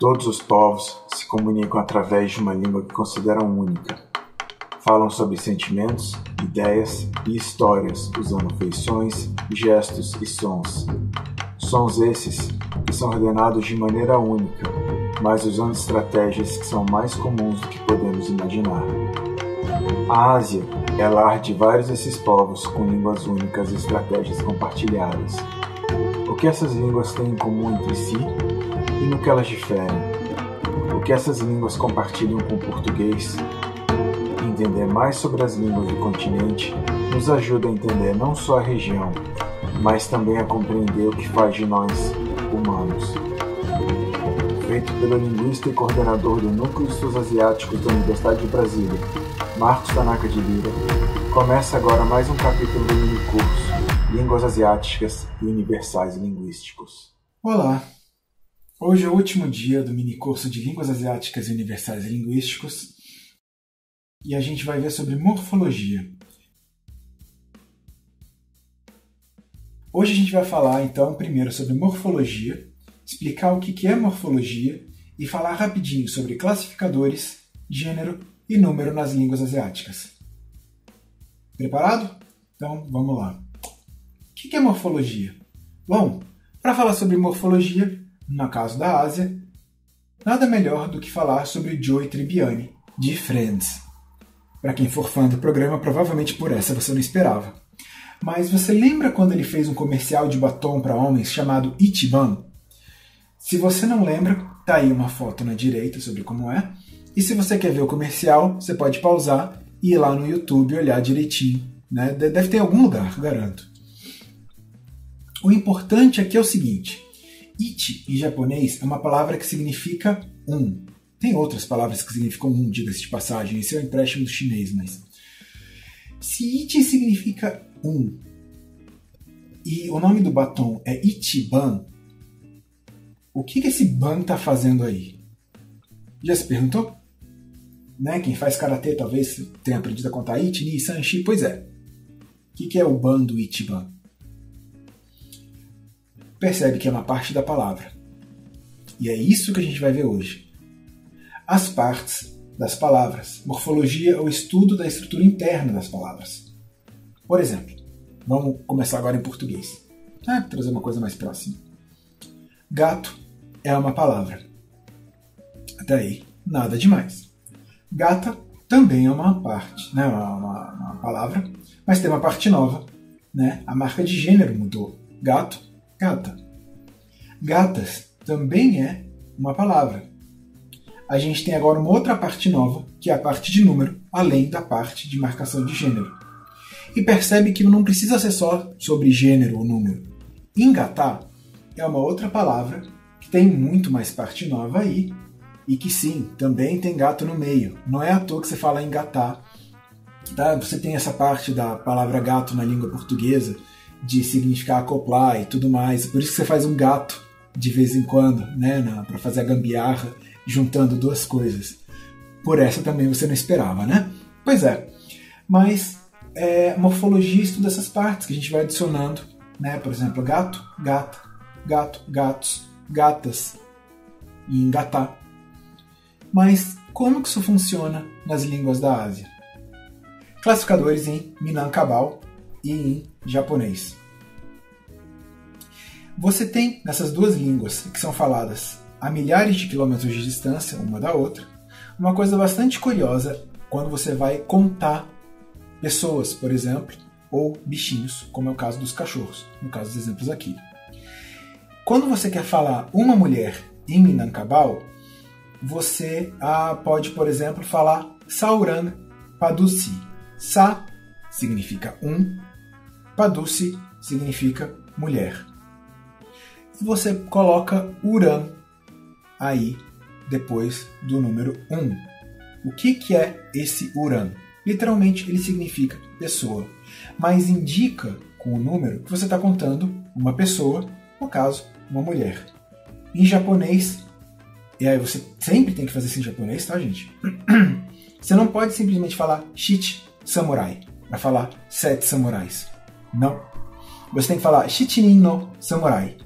Todos os povos se comunicam através de uma língua que consideram única. Falam sobre sentimentos, ideias e histórias, usando feições, gestos e sons. Sons esses que são ordenados de maneira única, mas usando estratégias que são mais comuns do que podemos imaginar. A Ásia é lar de vários desses povos com línguas únicas e estratégias compartilhadas. O que essas línguas têm em comum entre si e no que elas diferem? O que essas línguas compartilham com o português? Entender mais sobre as línguas do continente nos ajuda a entender não só a região, mas também a compreender o que faz de nós humanos. Feito pelo linguista e coordenador do Núcleo de Estudos Asiáticos da Universidade de Brasília, Marcos Tanaka de Lira, começa agora mais um capítulo do minicurso Línguas Asiáticas e Universais Linguísticos. Olá! Hoje é o último dia do minicurso de Línguas Asiáticas e Universais Linguísticos e a gente vai ver sobre morfologia. Hoje a gente vai falar, então, primeiro sobre morfologia, explicar o que é morfologia e falar rapidinho sobre classificadores, gênero e número nas línguas asiáticas. Preparado? Então, vamos lá. O que é morfologia? Bom, para falar sobre morfologia, no caso da Ásia, nada melhor do que falar sobre Joey Tribbiani, de Friends. Para quem for fã do programa, provavelmente por essa você não esperava. Mas você lembra quando ele fez um comercial de batom para homens chamado Ichiban? Se você não lembra, tá aí uma foto na direita sobre como é. E se você quer ver o comercial, você pode pausar e ir lá no YouTube e olhar direitinho. Né? Deve ter em algum lugar, garanto. O importante aqui é o seguinte. Ichi, em japonês, é uma palavra que significa um. Tem outras palavras que significam um, diga-se de passagem. Esse é o empréstimo do chinês, mas... Se Ichi significa um e o nome do batom é Ichiban, o que esse ban está fazendo aí? Já se perguntou? Né? Quem faz karatê talvez tenha aprendido a contar Ichi, Ni, San, Shi. Pois é. O que é o ban do Ichiban? Percebe que é uma parte da palavra. E é isso que a gente vai ver hoje. As partes das palavras. Morfologia é o estudo da estrutura interna das palavras. Por exemplo, vamos começar agora em português. Trazer uma coisa mais próxima. Gato é uma palavra. Até aí, nada demais. Gata também é uma parte, né? uma palavra, mas tem uma parte nova. Né? A marca de gênero mudou. Gato, gata. Gatas também é uma palavra. A gente tem agora uma outra parte nova, que é a parte de número, além da parte de marcação de gênero. E percebe que não precisa ser só sobre gênero ou número. Engatar é uma outra palavra que tem muito mais parte nova aí, e que sim, também tem gato no meio. Não é à toa que você fala engatar. Tá? Você tem essa parte da palavra gato na língua portuguesa, de significar acoplar e tudo mais. Por isso que você faz um gato de vez em quando, né, para fazer a gambiarra, juntando duas coisas. Por essa também você não esperava, né? Pois é. Mas morfologia estuda essas partes que a gente vai adicionando, né? Por exemplo, gato, gata, gato, gatos, gatas e engatar. Mas como que isso funciona nas línguas da Ásia? Classificadores em Minangkabau e em japonês. Você tem nessas duas línguas que são faladas a milhares de quilômetros de distância uma da outra, uma coisa bastante curiosa quando você vai contar pessoas, por exemplo, ou bichinhos, como é o caso dos cachorros, no caso dos exemplos aqui. Quando você quer falar uma mulher em Minangkabau, você pode, por exemplo, falar Saurang Padusi. Sa significa um, Padusi significa mulher. E você coloca Uran aí depois do número 1. O que é esse Uran? Literalmente ele significa pessoa, mas indica com o número que você está contando uma pessoa, no caso, uma mulher. Em japonês, e aí você sempre tem que fazer isso em japonês, tá, gente? Você não pode simplesmente falar Shichi Samurai para falar 7 samurais. Não. Você tem que falar Shichinin no Samurai.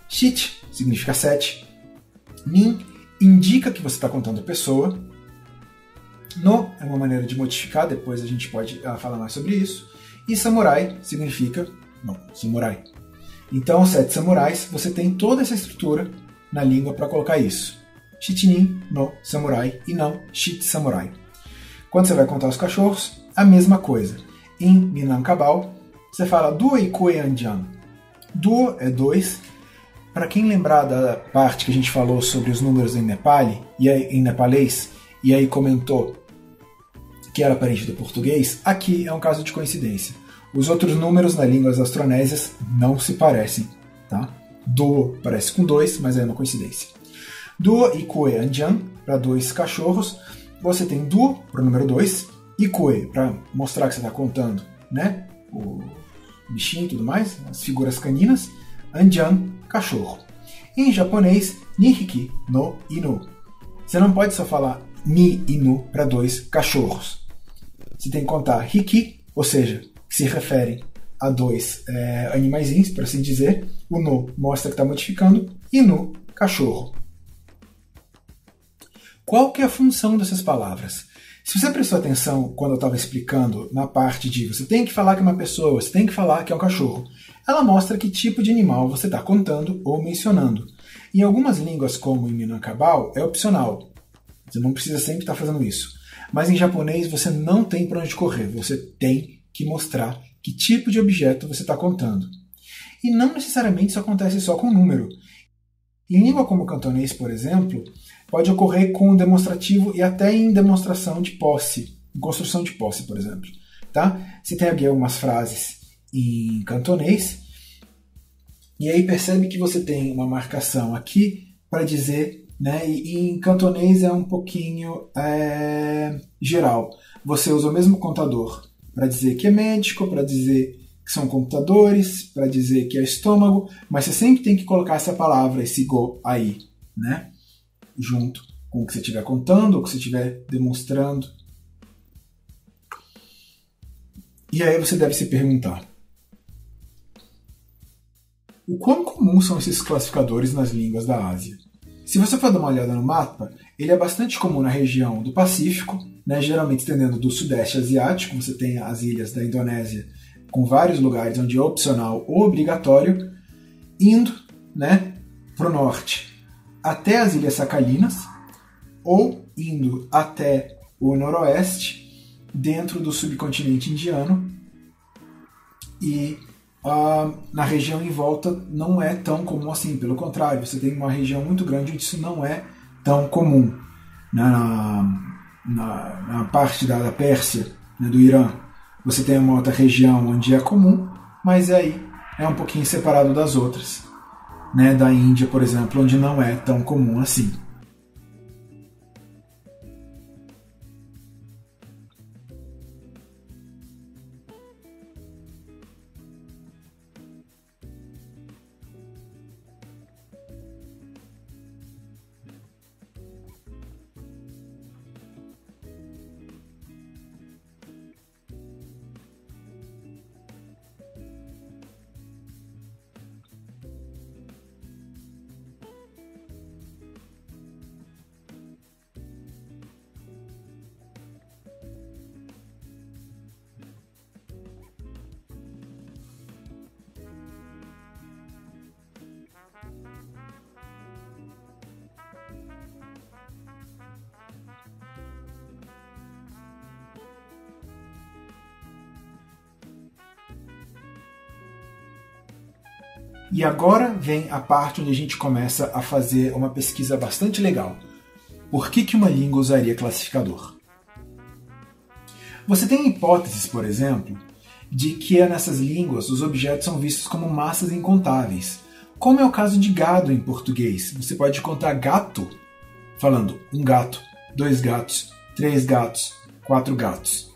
Shichi significa 7. Nin indica que você está contando a pessoa. No é uma maneira de modificar, depois a gente pode falar mais sobre isso. E samurai significa, samurai. Então, 7 samurais, você tem toda essa estrutura na língua para colocar isso. Shichinin no samurai e não shit samurai. Quando você vai contar os cachorros, a mesma coisa. Em Minangkabau, você fala duo ikue anjan. Duo é 2. Para quem lembrar da parte que a gente falou sobre os números em nepalês, e aí comentou que era parente do português, aqui é um caso de coincidência. Os outros números nas línguas austronésias não se parecem. Tá? Duo parece com 2, mas é uma coincidência. Duo ikue anjan, para 2 cachorros. Você tem duo para o número 2, ikue para mostrar que você está contando, né? O bichinho e tudo mais, as figuras caninas. Anjan, cachorro. Em japonês, nihiki no inu. Você não pode só falar ni inu para 2 cachorros. Você tem que contar hiki, ou seja, que se referem a 2 animaizinhos, por assim dizer. O no mostra que está modificando. Inu, cachorro. Qual que é a função dessas palavras? Se você prestou atenção quando eu estava explicando na parte de você tem que falar que é uma pessoa, você tem que falar que é um cachorro, ela mostra que tipo de animal você está contando ou mencionando. Em algumas línguas, como em Minangkabau, é opcional. Você não precisa sempre estar fazendo isso. Mas em japonês você não tem para onde correr. Você tem que mostrar que tipo de objeto você está contando. E não necessariamente isso acontece só com número. Em língua como o cantonês, por exemplo, pode ocorrer com demonstrativo e até em demonstração de posse, em construção de posse, por exemplo. Tá? Você tem aqui algumas frases em cantonês, e aí percebe que você tem uma marcação aqui para dizer, né, e em cantonês é um pouquinho geral. Você usa o mesmo contador para dizer que é médico, para dizer que são computadores, para dizer que é estômago, mas você sempre tem que colocar essa palavra, esse go aí, né? Junto com o que você estiver contando, ou o que você estiver demonstrando. E aí você deve se perguntar: o quão comum são esses classificadores nas línguas da Ásia? Se você for dar uma olhada no mapa, ele é bastante comum na região do Pacífico, né, geralmente estendendo do Sudeste Asiático. Você tem as ilhas da Indonésia com vários lugares onde é opcional ou obrigatório, indo, né, para o norte até as Ilhas Sakalinas, ou indo até o noroeste, dentro do subcontinente indiano, e na região em volta não é tão comum assim, pelo contrário, você tem uma região muito grande onde isso não é tão comum. Na parte da Pérsia, né, do Irã, você tem uma outra região onde é comum, mas aí é um pouquinho separado das outras, né, da Índia, por exemplo, onde não é tão comum assim. E agora vem a parte onde a gente começa a fazer uma pesquisa bastante legal. Por que uma língua usaria classificador? Você tem hipóteses, por exemplo, de que nessas línguas os objetos são vistos como massas incontáveis, como é o caso de gado em português. Você pode contar gato falando um gato, 2 gatos, 3 gatos, 4 gatos.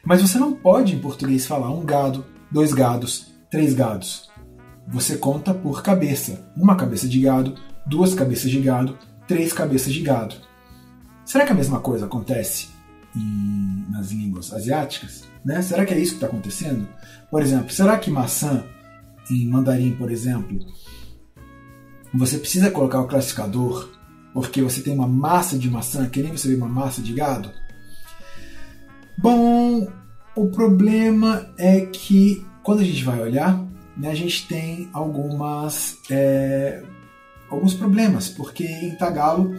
Mas você não pode em português falar um gado, 2 gados, 3 gados. Você conta por cabeça. 1 cabeça de gado, 2 cabeças de gado, 3 cabeças de gado. Será que a mesma coisa acontece nas línguas asiáticas? Né? Será que é isso que está acontecendo? Por exemplo, será que maçã, em mandarim, por exemplo, você precisa colocar o classificador porque você tem uma massa de maçã, que nem você vê uma massa de gado? Bom, o problema é que quando a gente vai olhar, né, a gente tem alguns problemas, porque em tagalo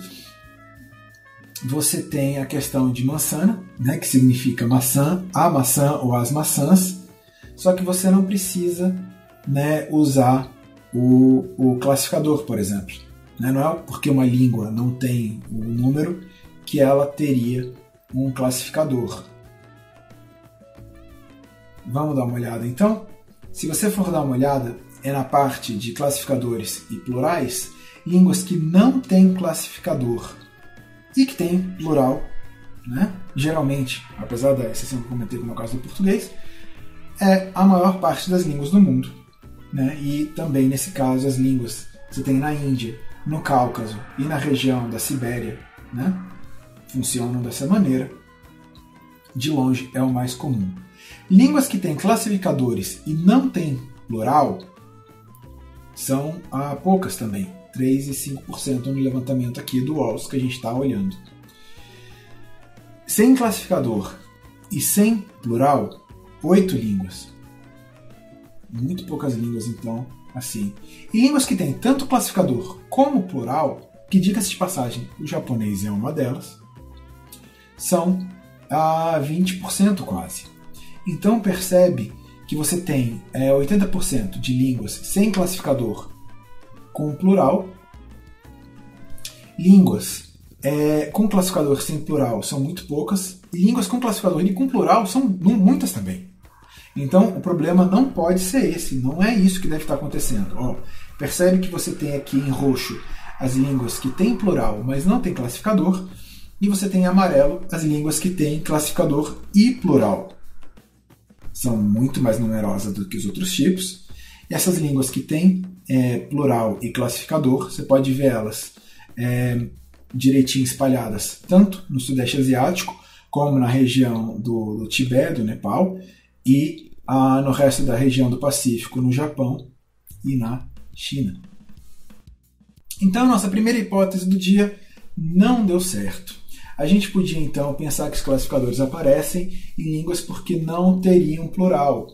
você tem a questão de maçã, né, que significa maçã, a maçã ou as maçãs, só que você não precisa, né, usar o classificador, por exemplo. Né? Não é porque uma língua não tem um número que ela teria um classificador. Vamos dar uma olhada então? Se você for dar uma olhada, é na parte de classificadores e plurais, línguas que não têm classificador e que têm plural, né? Geralmente, apesar da exceção que eu comentei como é o caso do português, é a maior parte das línguas do mundo. Né? E também, nesse caso, as línguas que você tem na Índia, no Cáucaso e na região da Sibéria, né? Funcionam dessa maneira. De longe é o mais comum. Línguas que têm classificadores e não têm plural são poucas também, 3 e 5% no levantamento aqui do OLS que a gente está olhando. Sem classificador e sem plural, 8 línguas. Muito poucas línguas, então, assim. E línguas que têm tanto classificador como plural, que, diga-se de passagem, o japonês é uma delas, são 20% quase. Então percebe que você tem 80% de línguas sem classificador com plural, línguas com classificador sem plural são muito poucas, e línguas com classificador e com plural são muitas também. Então o problema não pode ser esse, não é isso que deve estar acontecendo. Ó, percebe que você tem aqui em roxo as línguas que têm plural, mas não têm classificador, e você tem em amarelo as línguas que têm classificador e plural. São muito mais numerosas do que os outros tipos. E essas línguas que têm plural e classificador, você pode ver elas direitinho espalhadas, tanto no Sudeste Asiático, como na região do Tibete, do Nepal, e no resto da região do Pacífico, no Japão e na China. Então, nossa primeira hipótese do dia não deu certo. A gente podia, então, pensar que os classificadores aparecem em línguas porque não teriam plural.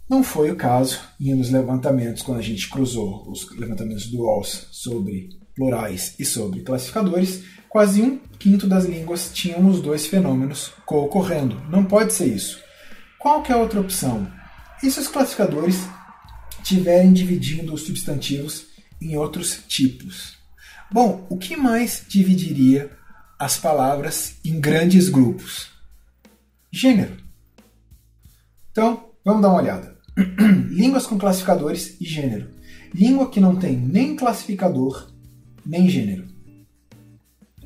Não foi o caso, e nos levantamentos, quando a gente cruzou os levantamentos do OLS sobre plurais e sobre classificadores, quase 1/5 das línguas tinham os dois fenômenos co-ocorrendo. Não pode ser isso. Qual que é a outra opção? E se os classificadores estiverem dividindo os substantivos em outros tipos? Bom, o que mais dividiria as palavras em grandes grupos? Gênero. Então, vamos dar uma olhada. Línguas com classificadores e gênero. Língua que não tem nem classificador, nem gênero.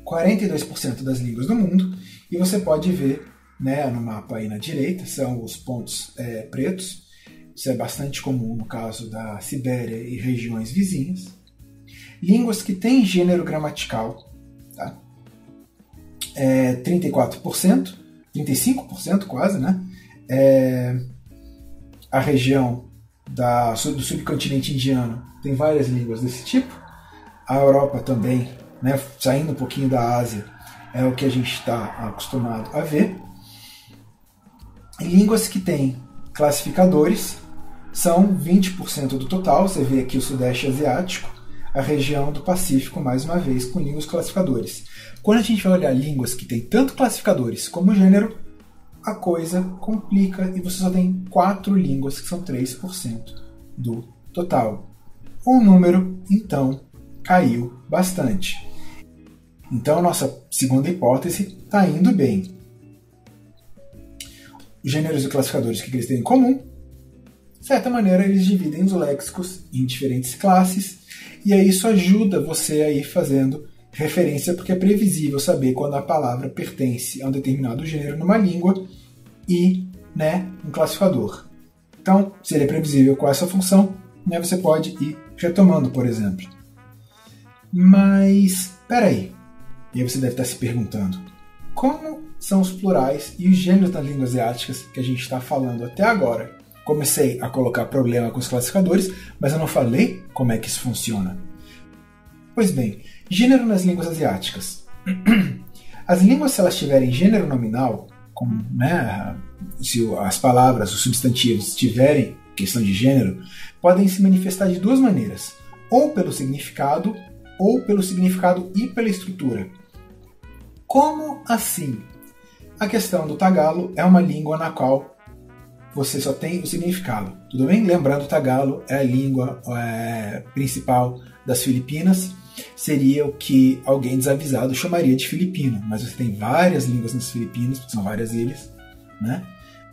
42% das línguas do mundo, e você pode ver, né, no mapa aí na direita, são os pontos pretos. Isso é bastante comum no caso da Sibéria e regiões vizinhas. Línguas que têm gênero gramatical, tá? 34%, 35% quase, né? A região do subcontinente indiano tem várias línguas desse tipo. A Europa também, né? Saindo um pouquinho da Ásia, é o que a gente está acostumado a ver. E línguas que têm classificadores são 20% do total. Você vê aqui o Sudeste Asiático, a região do Pacífico, mais uma vez, com línguas classificadores. Quando a gente vai olhar línguas que têm tanto classificadores como gênero, a coisa complica e você só tem 4 línguas, que são 3% do total. O número, então, caiu bastante. Então, nossa segunda hipótese está indo bem. Os gêneros e classificadores que eles têm em comum, de certa maneira, eles dividem os léxicos em diferentes classes, e aí isso ajuda você a ir fazendo referência, porque é previsível saber quando a palavra pertence a um determinado gênero numa língua e, né, um classificador. Então, se ele é previsível com essa função, né, você pode ir retomando, por exemplo. Mas, peraí, e aí você deve estar se perguntando, como são os plurais e os gêneros das línguas asiáticas que a gente está falando até agora? Comecei a colocar problema com os classificadores, mas eu não falei como é que isso funciona. Pois bem, Gênero nas línguas asiáticas. As línguas, se elas tiverem gênero nominal, como, né, se as palavras, os substantivos tiverem questão de gênero, podem se manifestar de duas maneiras, ou pelo significado e pela estrutura. Como assim? A questão do tagalo é uma língua na qual você só tem o significado, tudo bem? Lembrando, o tagalo é a língua principal das Filipinas, seria o que alguém desavisado chamaria de filipino, mas você tem várias línguas nas Filipinas, porque são várias ilhas, né?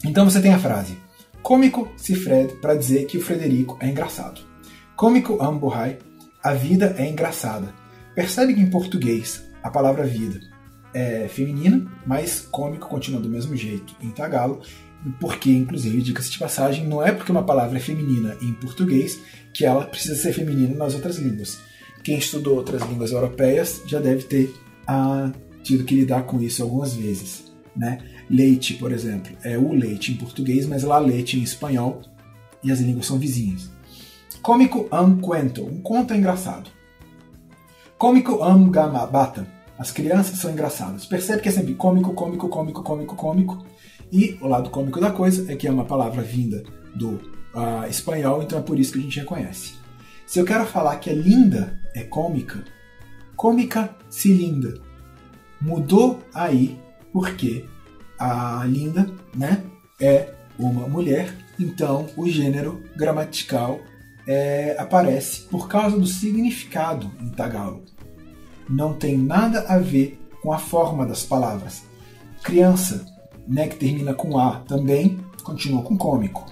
Então você tem a frase cômico si Fred, para dizer que o Frederico é engraçado. Cômico am buhay, a vida é engraçada. Percebe que em português a palavra vida é feminina, mas cômico continua do mesmo jeito em tagalo, porque, inclusive, diga-se de passagem, não é porque uma palavra é feminina em português que ela precisa ser feminina nas outras línguas. Quem estudou outras línguas europeias já deve ter tido que lidar com isso algumas vezes, né? Leite, por exemplo, é o leite em português, mas lá leite em espanhol, e as línguas são vizinhas. Cômico am cuento, um conto é engraçado. Cômico am gamabata, as crianças são engraçadas. Percebe que é sempre cômico, cômico, cômico, cômico, cômico. E o lado cômico da coisa é que é uma palavra vinda do espanhol, então é por isso que a gente reconhece. Se eu quero falar que a linda é cômica, cômica se linda. Mudou aí porque a linda, né, é uma mulher, então o gênero gramatical aparece por causa do significado em tagalo. Não tem nada a ver com a forma das palavras. Criança, né, que termina com A, também continua com cômico.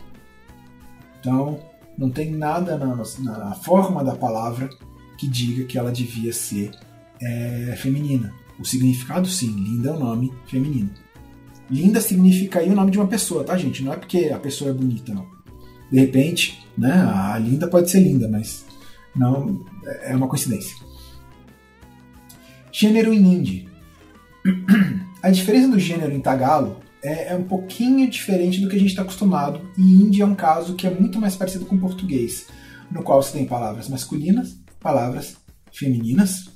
Então, não tem nada na forma da palavra que diga que ela devia ser feminina. O significado, sim, linda é um nome feminino. Linda significa aí o nome de uma pessoa, tá, gente? Não é porque a pessoa é bonita, não. De repente, né, a linda pode ser linda, mas não é uma coincidência. Gênero em hindi. A diferença do gênero em tagalo é um pouquinho diferente do que a gente está acostumado, e hindi é um caso que é muito mais parecido com o português, no qual você tem palavras masculinas, palavras femininas,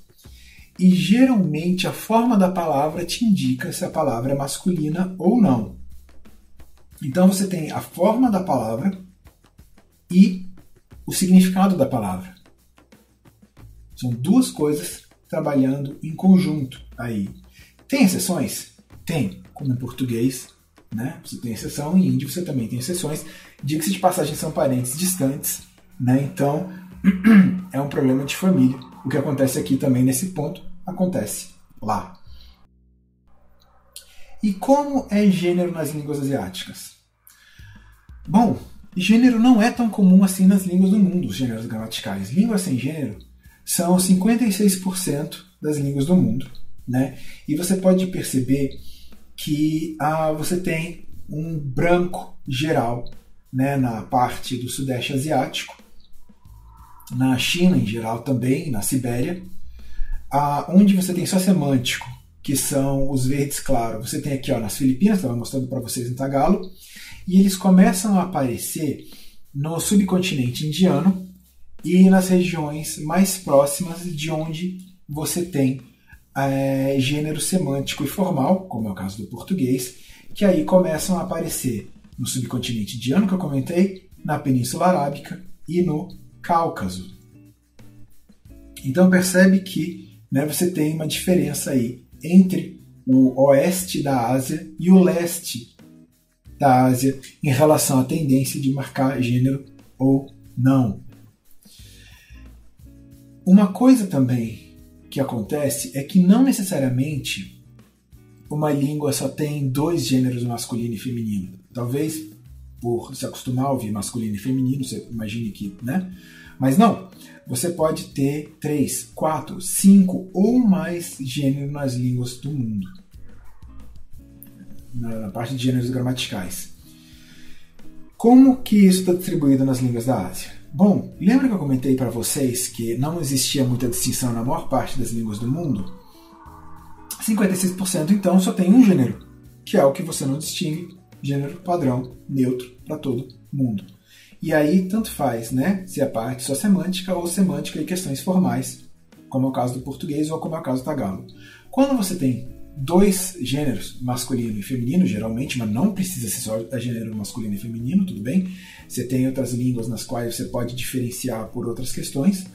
e geralmente a forma da palavra te indica se a palavra é masculina ou não. Então você tem a forma da palavra e o significado da palavra. São duas coisas trabalhando em conjunto aí. Tem exceções? Tem, como em português, né? Você tem exceção, em hindi você também tem exceções. Diga-se de passagem, são parentes distantes, né? Então é um problema de família. O que acontece aqui também nesse ponto acontece lá. E como é gênero nas línguas asiáticas? Bom, gênero não é tão comum assim nas línguas do mundo, os gêneros gramaticais. Línguas sem gênero são 56% das línguas do mundo, né? E você pode perceber que você tem um branco geral, né, na parte do Sudeste Asiático, na China em geral também, na Sibéria, onde você tem só semântico, que são os verdes claros. Você tem aqui nas Filipinas, estava mostrando para vocês em tagalo, e eles começam a aparecer no subcontinente indiano e nas regiões mais próximas de onde você tem gênero semântico e formal, como é o caso do português, que aí começam a aparecer no subcontinente indiano, que eu comentei, na Península Arábica e no Cáucaso. Então percebe que, né, você tem uma diferença aí entre o oeste da Ásia e o leste da Ásia em relação à tendência de marcar gênero ou não. Uma coisa também que acontece é que não necessariamente uma língua só tem dois gêneros, masculino e feminino. Talvez por se acostumar a ouvir masculino e feminino, você imagine que, né? Mas não, você pode ter 3, 4, 5 ou mais gêneros nas línguas do mundo, na parte de gêneros gramaticais. Como que isso está distribuído nas línguas da Ásia? Bom, lembra que eu comentei para vocês que não existia muita distinção na maior parte das línguas do mundo? 56% então só tem um gênero, que é o que você não distingue, gênero padrão, neutro para todo mundo. E aí tanto faz, né, se a parte só semântica ou semântica e questões formais como é o caso do português ou como é o caso do tagalo. Quando você tem dois gêneros, masculino e feminino, geralmente, mas não precisa ser só gênero masculino e feminino, tudo bem? Você tem outras línguas nas quais você pode diferenciar por outras questões.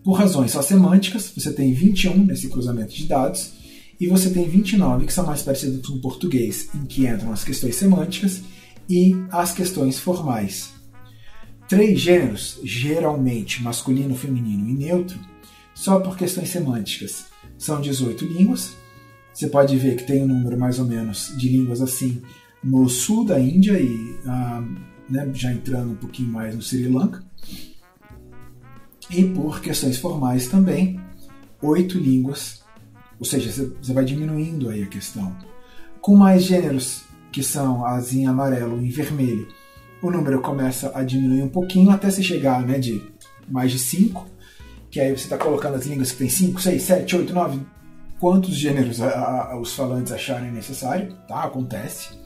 Por razões só semânticas, você tem 21 nesse cruzamento de dados, e você tem 29 que são mais parecidos com o português, em que entram as questões semânticas e as questões formais. 3 gêneros, geralmente masculino, feminino e neutro, só por questões semânticas, são 18 línguas. Você pode ver que tem um número mais ou menos de línguas assim no sul da Índia e já entrando um pouquinho mais no Sri Lanka. E por questões formais também, 8 línguas, ou seja, você vai diminuindo aí a questão. Com mais gêneros, que são as em amarelo e em vermelho, o número começa a diminuir um pouquinho até você chegar de mais de 5, que aí você está colocando as línguas que tem 5, 6, 7, 8, 9, quantos gêneros os falantes acharem necessário, tá? Acontece.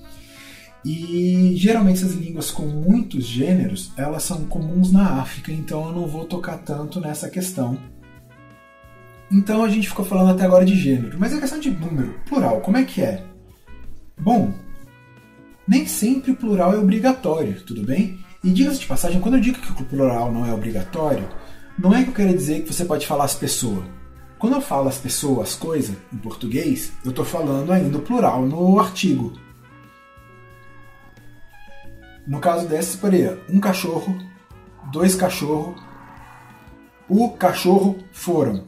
E geralmente essas línguas com muitos gêneros, elas são comuns na África, então eu não vou tocar tanto nessa questão. Então a gente ficou falando até agora de gênero, mas a questão de número, plural, como é que é? Bom, nem sempre o plural é obrigatório, tudo bem? E diga-se de passagem, quando eu digo que o plural não é obrigatório, não é que eu quero dizer que você pode falar as pessoas. Quando eu falo as pessoas, as coisas, em português, eu estou falando ainda o plural no artigo. No caso desse, poderia um cachorro, 2 cachorros, o cachorro foram.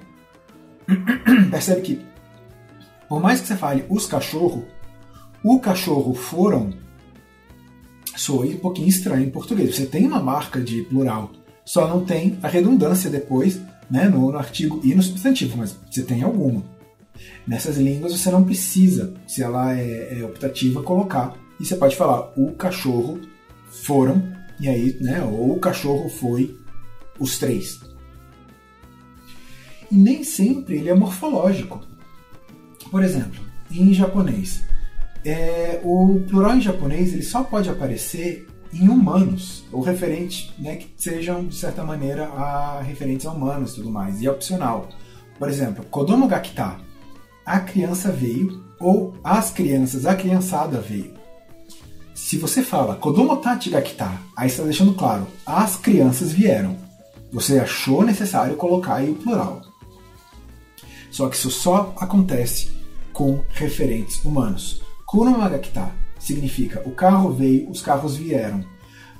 Percebe que, por mais que você fale os cachorros, o cachorro foram, soa um pouquinho estranho em português. Você tem uma marca de plural, só não tem a redundância depois, no artigo e no substantivo, mas você tem alguma. Nessas línguas você não precisa, se ela é optativa, colocar. E você pode falar o cachorro foram, e aí, ou o cachorro foi os 3. E nem sempre ele é morfológico. Por exemplo, em japonês, o plural em japonês ele só pode aparecer em humanos, ou referente, que sejam, de certa maneira, referentes a humanos e tudo mais, e é opcional. Por exemplo, kodomo ga kita, a criança veio, ou as crianças, a criançada veio. Se você fala kodomo tachi ga kita, aí você está deixando claro, as crianças vieram. Você achou necessário colocar aí o plural. Só que isso só acontece com referentes humanos. Kuruma ga kita significa o carro veio, os carros vieram.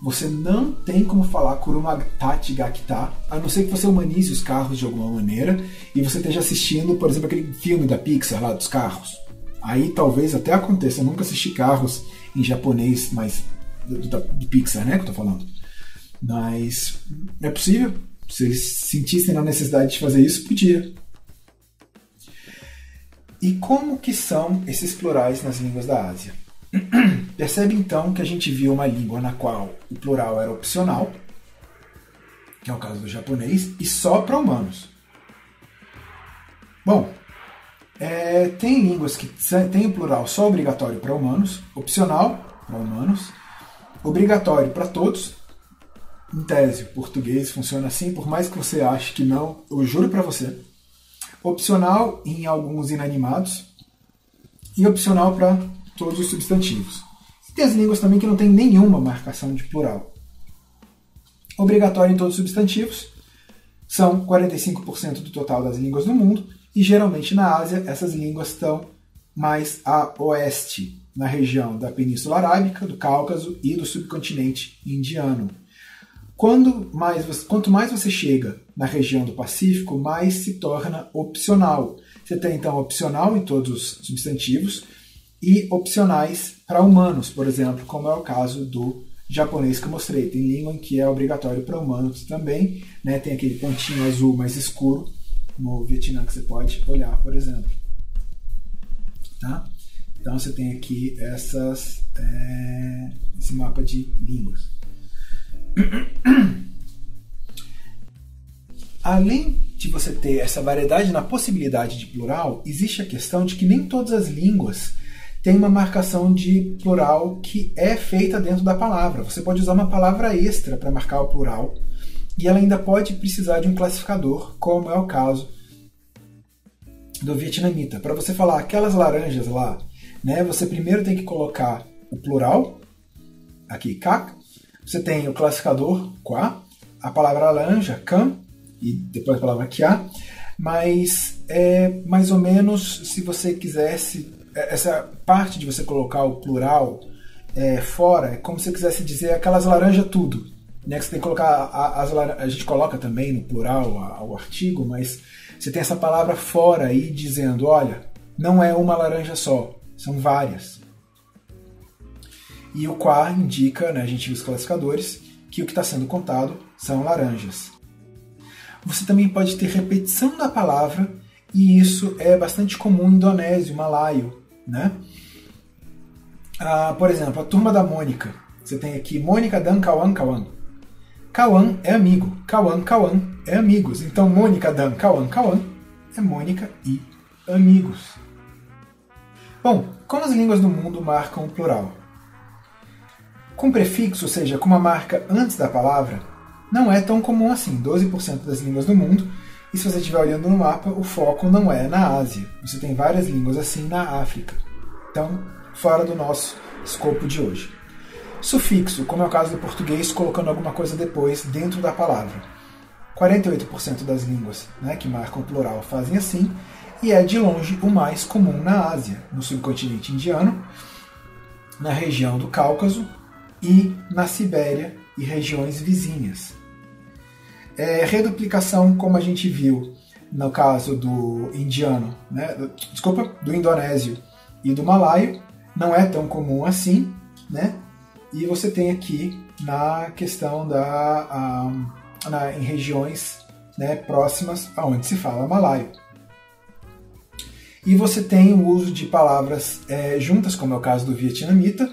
Você não tem como falar Kuruma tachi ga kita, a não ser que você humanize os carros de alguma maneira e você esteja assistindo, por exemplo, aquele filme da Pixar lá dos carros. Aí talvez até aconteça. Eu nunca assisti carros em japonês, mas do Pixar, que eu tô falando. Mas é possível. Se eles sentissem a necessidade de fazer isso, podia. E como que são esses plurais nas línguas da Ásia? Percebe então que a gente viu uma língua na qual o plural era opcional, que é o caso do japonês, e só para humanos. Bom, tem línguas que tem o plural só obrigatório para humanos, opcional para humanos, obrigatório para todos. Em tese, o português funciona assim, por mais que você ache que não, eu juro para você. Opcional em alguns inanimados e opcional para todos os substantivos. Tem as línguas também que não tem nenhuma marcação de plural. Obrigatório em todos os substantivos, são 45% do total das línguas do mundo, e geralmente na Ásia essas línguas estão mais a oeste, na região da Península Arábica, do Cáucaso e do subcontinente indiano. Quanto mais você chega na região do Pacífico, mais se torna opcional. Você tem então opcional em todos os substantivos e opcionais para humanos, por exemplo, como é o caso do japonês que eu mostrei. Tem língua em que é obrigatório para humanos também, tem aquele pontinho azul mais escuro no Vietnã que você pode olhar, por exemplo. Tá? Então você tem aqui esse mapa de línguas. Além de você ter essa variedade na possibilidade de plural, existe a questão de que nem todas as línguas têm uma marcação de plural que é feita dentro da palavra. Você pode usar uma palavra extra para marcar o plural e ela ainda pode precisar de um classificador, como é o caso do vietnamita. Para você falar aquelas laranjas lá, né, você primeiro tem que colocar o plural, aqui cac, você tem o classificador qua, a palavra laranja, cam, e depois a palavra kia, mas é mais ou menos, se você quisesse, essa parte de você colocar o plural fora, é como se você quisesse dizer aquelas laranjas tudo, né, que você tem que colocar, a gente coloca também no plural o artigo, mas você tem essa palavra fora aí dizendo, olha, não é uma laranja só, são várias. E o qua indica, né, a gente viu os classificadores, que o que está sendo contado são laranjas. Você também pode ter repetição da palavra, e isso é bastante comum em indonésio, malaio, né? Por exemplo, a turma da Mônica. Você tem aqui Mônica dan kawan kawan. Kawan é amigo, kawan kawan é amigos. Então Mônica dan kawan kawan é Mônica e amigos. Bom, como as línguas do mundo marcam o plural? Com prefixo, ou seja, com uma marca antes da palavra, não é tão comum assim, 12% das línguas do mundo, e se você estiver olhando no mapa, o foco não é na Ásia. Você tem várias línguas assim na África. Então, fora do nosso escopo de hoje. Sufixo, como é o caso do português, colocando alguma coisa depois, dentro da palavra. 48% das línguas, né, que marcam o plural fazem assim, e é de longe o mais comum na Ásia, no subcontinente indiano, na região do Cáucaso e na Sibéria e regiões vizinhas. Reduplicação, como a gente viu no caso do indiano, né, do indonésio e do malaio, não é tão comum assim, né? E você tem aqui na questão em regiões, né, próximas aonde se fala malaio. E você tem o uso de palavras juntas, como é o caso do vietnamita,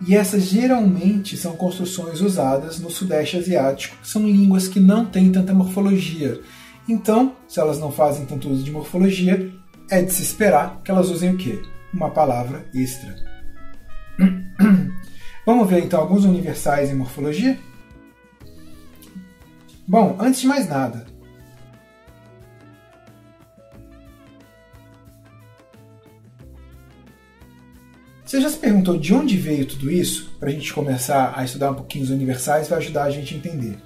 e essas geralmente são construções usadas no Sudeste Asiático, que são línguas que não têm tanta morfologia. Então, se elas não fazem tanto uso de morfologia, é de se esperar que elas usem o quê? Uma palavra extra. Vamos ver então alguns universais em morfologia? Bom, antes de mais nada, você já se perguntou de onde veio tudo isso? Para a gente começar a estudar um pouquinho os universais, vai ajudar a gente a entender.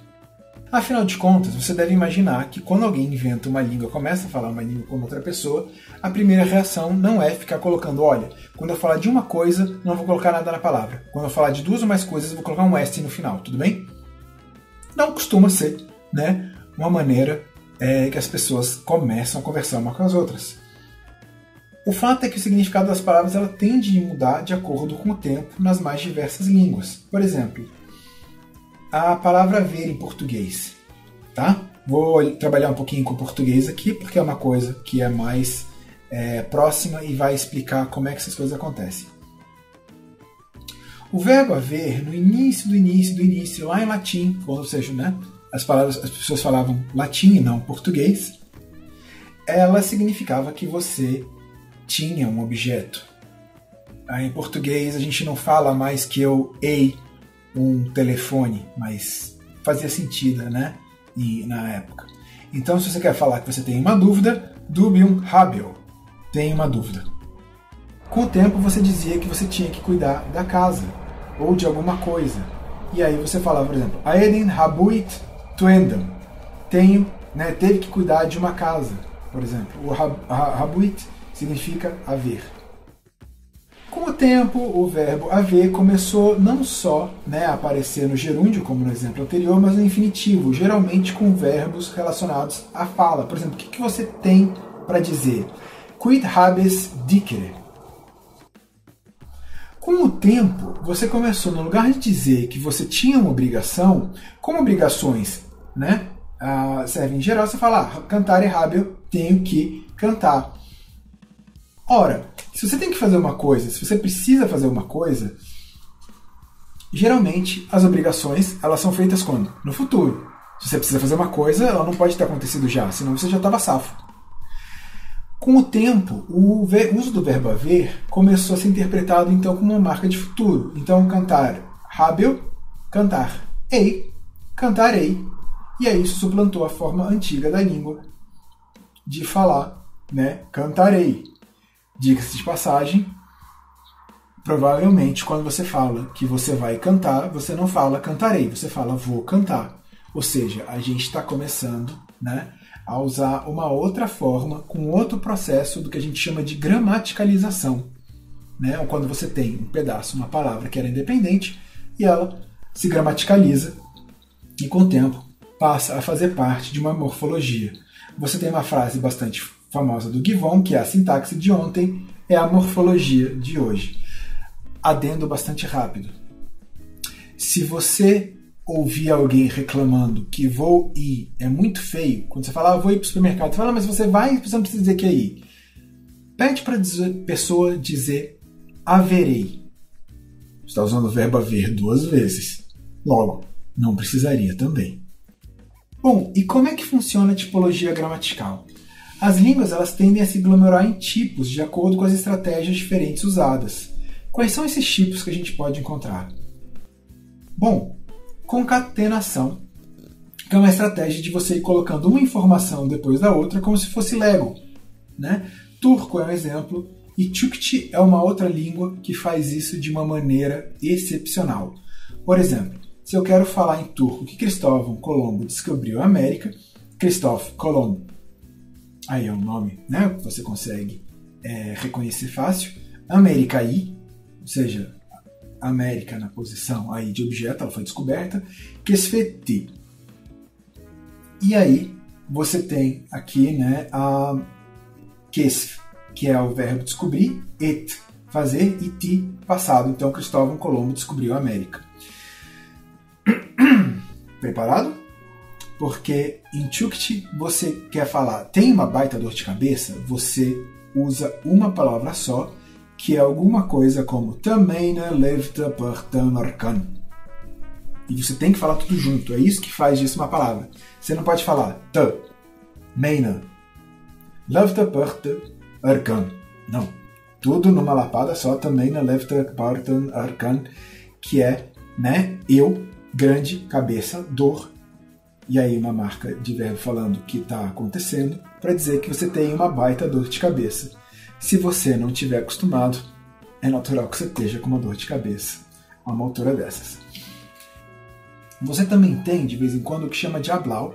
Afinal de contas, você deve imaginar que quando alguém inventa uma língua, começa a falar uma língua com outra pessoa, a primeira reação não é ficar colocando, olha, quando eu falar de uma coisa, não vou colocar nada na palavra. Quando eu falar de duas ou mais coisas, eu vou colocar um S no final, tudo bem? Não costuma ser, né, uma maneira que as pessoas começam a conversar uma com as outras. O fato é que o significado das palavras ela tende a mudar de acordo com o tempo nas mais diversas línguas. Por exemplo, a palavra ver em português. Tá? Vou trabalhar um pouquinho com o português aqui, porque é uma coisa que é mais próxima e vai explicar como é que essas coisas acontecem. O verbo haver, no início, lá em latim, ou seja, né, as pessoas falavam latim e não português, ela significava que você tinha um objeto. Aí, em português a gente não fala mais que eu ei um telefone, mas fazia sentido, né? Na época. Então, se você quer falar que você tem uma dúvida, dubium habeo, tem uma dúvida. Com o tempo, você dizia que você tinha que cuidar da casa ou de alguma coisa. E aí você falava, por exemplo, aeden habuit tuendam, teve que cuidar de uma casa, por exemplo. O habuit significa haver. Com o tempo, o verbo haver começou não só, né, a aparecer no gerúndio, como no exemplo anterior, mas no infinitivo, geralmente com verbos relacionados à fala. Por exemplo, o que você tem para dizer? Quid habes dicere? Com o tempo, você começou, no lugar de dizer que você tinha uma obrigação, como obrigações, né, servem em geral, você fala, cantare habeo, tenho que cantar. Ora, se você tem que fazer uma coisa, se você precisa fazer uma coisa, geralmente as obrigações elas são feitas quando? No futuro. Se você precisa fazer uma coisa, ela não pode ter acontecido já, senão você já estava safo. Com o tempo, o uso do verbo haver começou a ser interpretado então como uma marca de futuro. Então, cantar habeo, cantar ei, cantarei. E aí isso suplantou a forma antiga da língua de falar, né, cantarei. Diga-se de passagem, provavelmente quando você fala que você vai cantar, você não fala cantarei, você fala vou cantar. Ou seja, a gente está começando, né, a usar uma outra forma, com outro processo do que a gente chama de gramaticalização. Né? Ou quando você tem um pedaço, uma palavra que era independente, e ela se gramaticaliza e com o tempo passa a fazer parte de uma morfologia. Você tem uma frase bastante famosa do Givon, que é a sintaxe de ontem é a morfologia de hoje. Adendo bastante rápido. Se você ouvir alguém reclamando que vou ir é muito feio, quando você fala vou ir para o supermercado, você fala, mas você vai, você não precisa dizer que é ir. Pede para a pessoa dizer haverei. Você está usando o verbo haver 2 vezes. Logo, não precisaria também. Bom, e como é que funciona a tipologia gramatical? As línguas elas tendem a se aglomerar em tipos de acordo com as estratégias diferentes usadas. Quais são esses tipos que a gente pode encontrar? Bom, concatenação, que é uma estratégia de você ir colocando uma informação depois da outra como se fosse Lego. Né? Turco é um exemplo, e Tchukchi é uma outra língua que faz isso de uma maneira excepcional. Por exemplo, se eu quero falar em turco que Cristóvão Colombo descobriu a América, Christoph Colomb, aí é um nome, né, que você consegue reconhecer fácil, Americaí, ou seja, América na posição aí de objeto, ela foi descoberta, Kesfeti. E aí você tem aqui, né, a Kesf, que é o verbo descobrir, et, fazer, e ti, passado. Então Cristóvão Colombo descobriu a América. Preparado? Porque em Tchukchi você quer falar tem uma baita dor de cabeça, você usa uma palavra só, que é alguma coisa como Tameina levta partanarkan. E você tem que falar tudo junto. É isso que faz disso uma palavra. Você não pode falar ta, meina, levta partanarkan. Não. Tudo numa lapada só, Tameina levta partanarkan, que é, né, eu, grande, cabeça, dor. E aí uma marca de verbo falando que está acontecendo para dizer que você tem uma baita dor de cabeça. Se você não estiver acostumado, é natural que você esteja com uma dor de cabeça a uma altura dessas. Você também tem, de vez em quando, o que chama de hablau,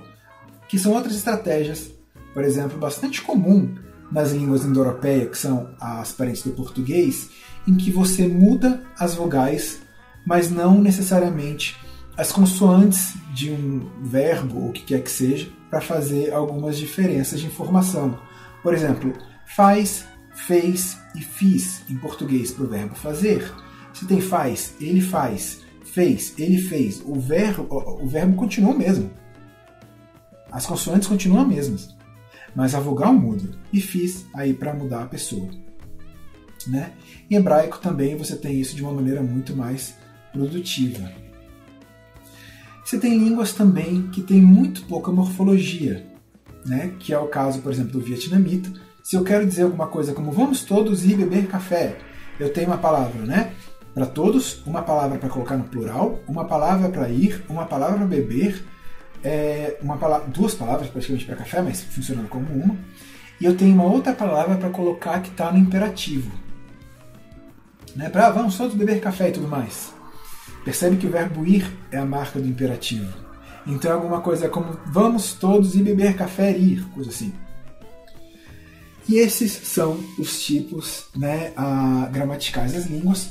que são outras estratégias, por exemplo, bastante comum nas línguas indo-europeias, que são as parentes do português, em que você muda as vogais, mas não necessariamente as consoantes de um verbo, ou o que quer que seja, para fazer algumas diferenças de informação. Por exemplo, faz, fez e fiz em português para o verbo fazer. Se tem faz, ele faz, fez, ele fez. O verbo continua o mesmo. As consoantes continuam as mesmas. Mas a vogal muda. E fiz aí para mudar a pessoa. Né? Em hebraico também você tem isso de uma maneira muito mais produtiva. Você tem línguas também que têm muito pouca morfologia, né? Que é o caso, por exemplo, do vietnamita. Se eu quero dizer alguma coisa como vamos todos ir beber café, eu tenho uma palavra, né? Para todos, uma palavra para colocar no plural, uma palavra para ir, uma palavra para beber, duas palavras praticamente para café, mas funcionando como uma. E eu tenho uma outra palavra para colocar que está no imperativo, né? Para vamos todos beber café e tudo mais. Percebe que o verbo ir é a marca do imperativo. Então é alguma coisa como vamos todos ir beber café e ir, coisa assim. E esses são os tipos, né, gramaticais das línguas.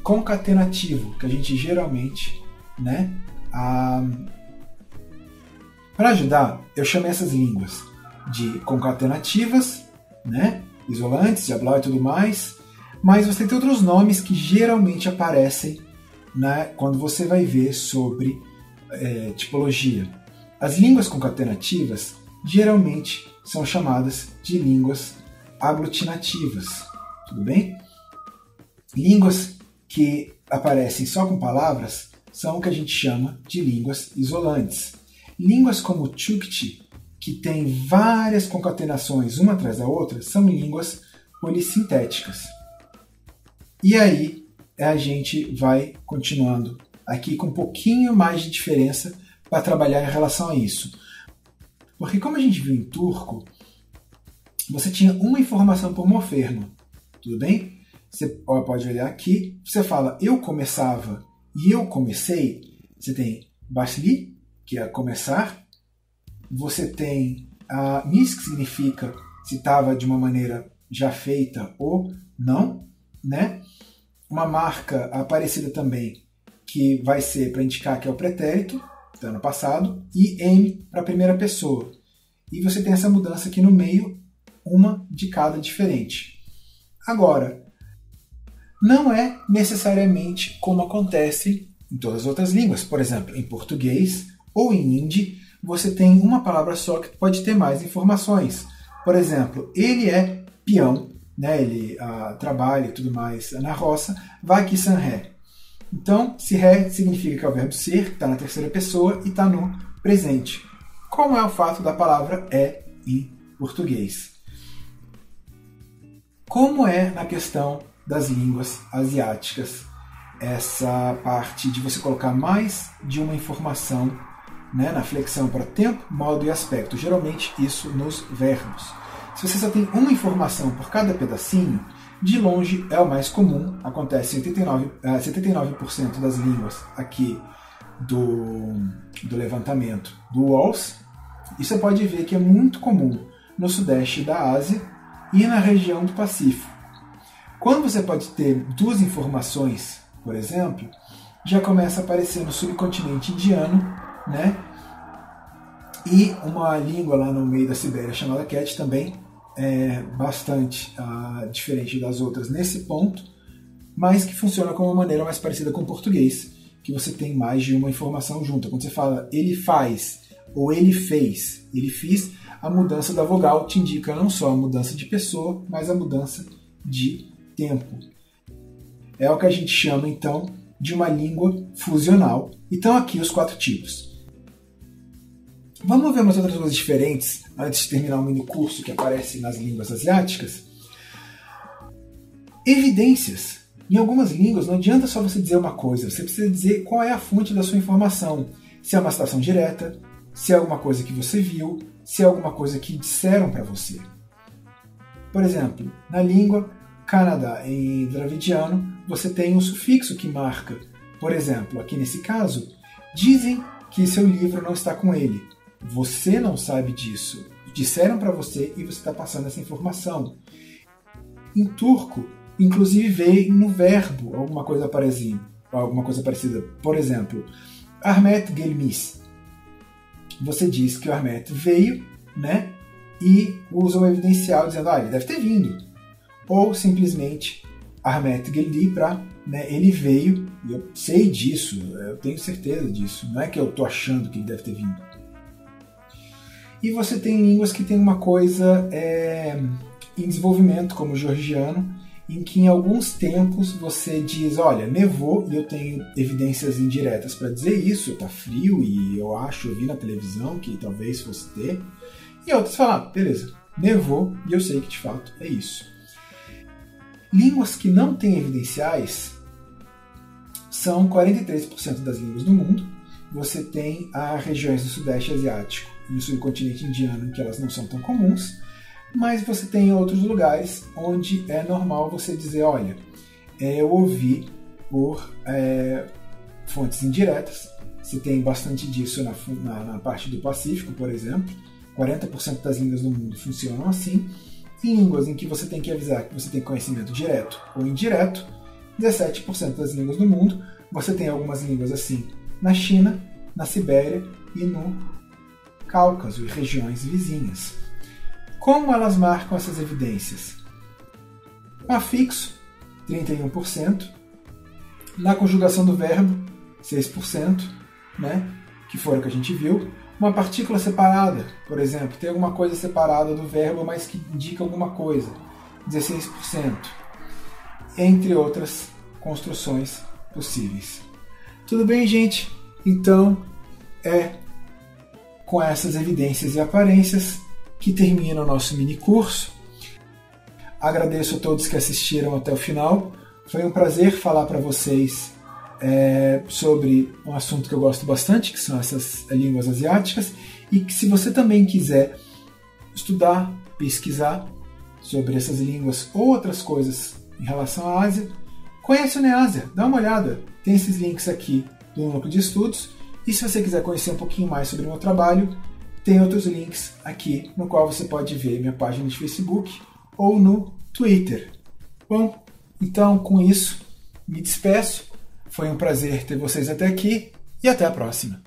Concatenativo, que a gente geralmente, né, para ajudar, eu chamei essas línguas de concatenativas, né, isolantes, de hablar e tudo mais, mas você tem outros nomes que geralmente aparecem, né, quando você vai ver sobre tipologia. As línguas concatenativas geralmente são chamadas de línguas aglutinativas. Tudo bem? Línguas que aparecem só com palavras são o que a gente chama de línguas isolantes. Línguas como Tchukchi, que tem várias concatenações uma atrás da outra, são línguas polissintéticas. E aí a gente vai continuando aqui com um pouquinho mais de diferença para trabalhar em relação a isso. Porque como a gente viu em turco, você tinha uma informação por morfermo, tudo bem? Você pode olhar aqui, você fala eu começava e eu comecei, você tem başli, que é começar, você tem a mis, que significa se estava de uma maneira já feita ou não, né? Uma marca aparecida também, que vai ser para indicar que é o pretérito, está no passado, e M para a primeira pessoa. E você tem essa mudança aqui no meio, uma de cada diferente. Agora, não é necessariamente como acontece em todas as outras línguas. Por exemplo, em português ou em hindi, você tem uma palavra só que pode ter mais informações. Por exemplo, ele é peão, né? Ele trabalha e tudo mais na roça, vai aqui san ré. Então, se ré significa que é o verbo ser, que está na terceira pessoa e está no presente. Como é o fato da palavra é em português? Como é na questão das línguas asiáticas essa parte de você colocar mais de uma informação, né, na flexão para tempo, modo e aspecto? Geralmente isso nos verbos. Se você só tem uma informação por cada pedacinho, de longe é o mais comum, acontece em 79% das línguas aqui do levantamento do WALS, e você pode ver que é muito comum no sudeste da Ásia e na região do Pacífico. Quando você pode ter duas informações, por exemplo, já começa a aparecer no subcontinente indiano, né? E uma língua lá no meio da Sibéria chamada Ket também é bastante diferente das outras nesse ponto, mas que funciona como uma maneira mais parecida com o português, que você tem mais de uma informação junta. Quando você fala ele faz ou ele fez, ele fiz, a mudança da vogal te indica não só a mudança de pessoa, mas a mudança de tempo. É o que a gente chama, então, de uma língua fusional. Então, aqui os 4 tipos. Vamos ver umas outras coisas diferentes antes de terminar o mini curso que aparece nas línguas asiáticas. Evidências. Em algumas línguas não adianta só você dizer uma coisa, você precisa dizer qual é a fonte da sua informação. Se é uma citação direta, se é alguma coisa que você viu, se é alguma coisa que disseram para você. Por exemplo, na língua Kannada, em dravidiano, você tem um sufixo que marca. Por exemplo, aqui nesse caso, dizem que seu livro não está com ele. Você não sabe disso. Disseram para você e você está passando essa informação. Em turco, inclusive veio no verbo alguma coisa parecida. Por exemplo, Ahmet gelmiş. Você diz que o Ahmet veio, né? E usa um evidencial dizendo, ele deve ter vindo. Ou simplesmente Ahmet geldi para, né, ele veio, e eu sei disso, eu tenho certeza disso. Não é que eu estou achando que ele deve ter vindo. E você tem línguas que tem uma coisa em desenvolvimento, como o georgiano, em que em alguns tempos você diz, olha, nevou, e eu tenho evidências indiretas para dizer isso, está frio e eu vi na televisão que talvez fosse ter. E outros falam, beleza, nevou e eu sei que de fato é isso. Línguas que não têm evidenciais são 43% das línguas do mundo. Você tem as regiões do Sudeste Asiático e no subcontinente indiano, que elas não são tão comuns, mas você tem outros lugares onde é normal você dizer, olha, eu ouvi por fontes indiretas. Você tem bastante disso na parte do Pacífico, por exemplo. 40% das línguas do mundo funcionam assim. Em línguas em que você tem que avisar que você tem conhecimento direto ou indireto, 17% das línguas do mundo. Você tem algumas línguas assim na China, na Sibéria e no Cáucaso e regiões vizinhas. Como elas marcam essas evidências? O afixo, 31%. Na conjugação do verbo, 6%, né? Que foi o que a gente viu. Uma partícula separada, por exemplo, tem alguma coisa separada do verbo, mas que indica alguma coisa, 16%. Entre outras construções possíveis. Tudo bem, gente? Então, é com essas evidências e aparências que termina o nosso mini curso. Agradeço a todos que assistiram até o final. Foi um prazer falar para vocês sobre um assunto que eu gosto bastante, que são essas línguas asiáticas, e que se você também quiser estudar, pesquisar sobre essas línguas ou outras coisas em relação à Ásia, conhece o Neásia, dá uma olhada. Tem esses links aqui do Núcleo de Estudos, e se você quiser conhecer um pouquinho mais sobre o meu trabalho, tem outros links aqui no qual você pode ver minha página de Facebook ou no Twitter. Bom, então com isso, me despeço. Foi um prazer ter vocês até aqui e até a próxima.